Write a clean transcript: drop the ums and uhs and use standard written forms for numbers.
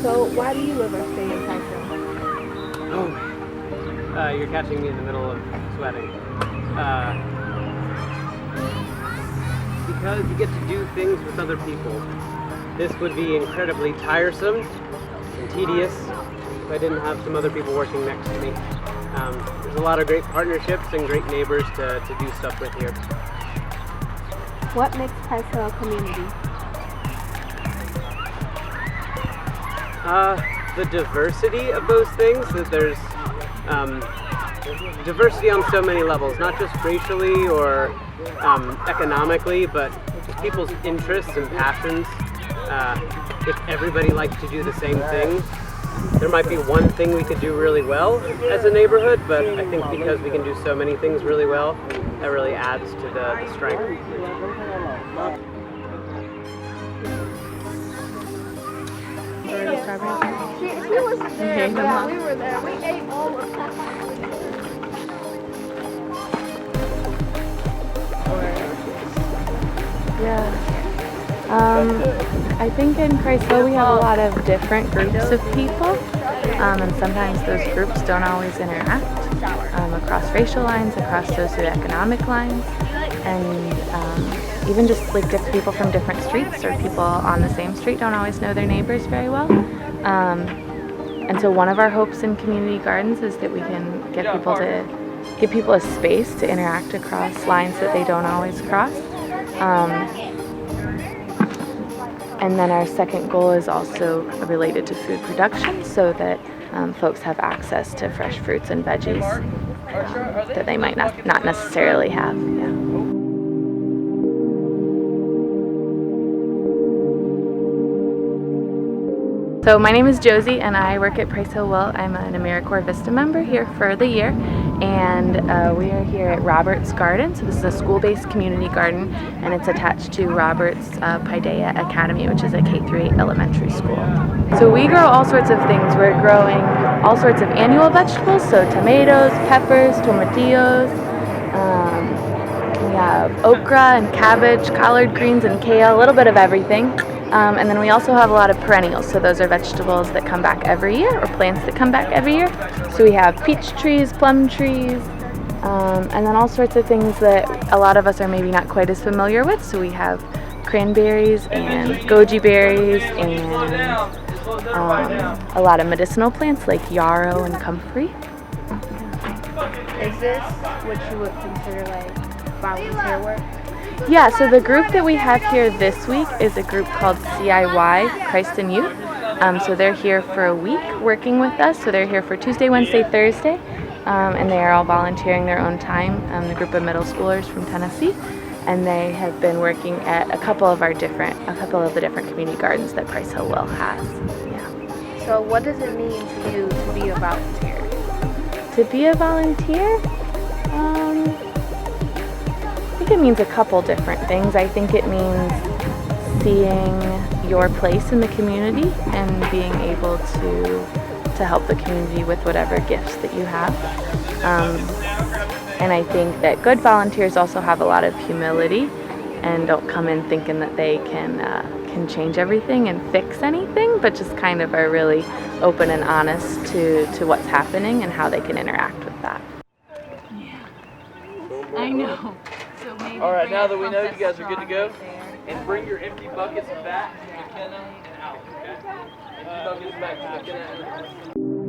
So why do you live or stay in Tyson? Oh, you're catching me in the middle of sweating. Because you get to do things with other people. This would be incredibly tiresome and tedious if I didn't have some other people working next to me. There's a lot of great partnerships and great neighbors to do stuff with here. What makes Price Hill a community? The diversity of those things, that there's diversity on so many levels, not just racially or economically, but people's interests and passions. If everybody likes to do the same thing, there might be one thing we could do really well as a neighborhood, but I think because we can do so many things really well, that really adds to the strength. She wasn't there, but we were there. We ate all of that. Yeah. I think in Price Hill we have a lot of different groups of people, and sometimes those groups don't always interact across racial lines, across socioeconomic lines, and even just like different people from different streets or people on the same street don't always know their neighbors very well. And so one of our hopes in community gardens is that we can get people to give people a space to interact across lines that they don't always cross. And then our second goal is also related to food production, so that folks have access to fresh fruits and veggies that they might not necessarily have. Yeah. So my name is Josie and I work at Price Hill Will. I'm an AmeriCorps Vista member here for the year, and we are here at Roberts Garden. So this is a school-based community garden, and it's attached to Roberts Paideia Academy, which is a K-8 elementary school. So we grow all sorts of things. We're growing all sorts of annual vegetables, so tomatoes, peppers, tomatillos. We have okra and cabbage, collard greens and kale, a little bit of everything. And then we also have a lot of perennials, so those are vegetables that come back every year or plants that come back every year. So we have peach trees, plum trees, and then all sorts of things that a lot of us are maybe not quite as familiar with. So we have cranberries and goji berries and a lot of medicinal plants like yarrow and comfrey. Is this what you would consider like volunteer work? Yeah, so the group that we have here this week is a group called CIY, Christ in Youth. So they're here for a week working with us. So they're here for Tuesday, Wednesday, Thursday, and they are all volunteering their own time. The group of middle schoolers from Tennessee, and they have been working at a couple of the different community gardens that Price Hill Will has. Yeah. So what does it mean to you to be a volunteer? To be a volunteer? I think it means a couple different things. I think it means seeing your place in the community and being able to help the community with whatever gifts that you have. And I think that good volunteers also have a lot of humility and don't come in thinking that they can change everything and fix anything, but just kind of are really open and honest to what's happening and how they can interact with that. Yeah, I know. All right, now that we know you guys are good to go, and bring your empty buckets back to McKenna and Alex, okay? back to looking at it.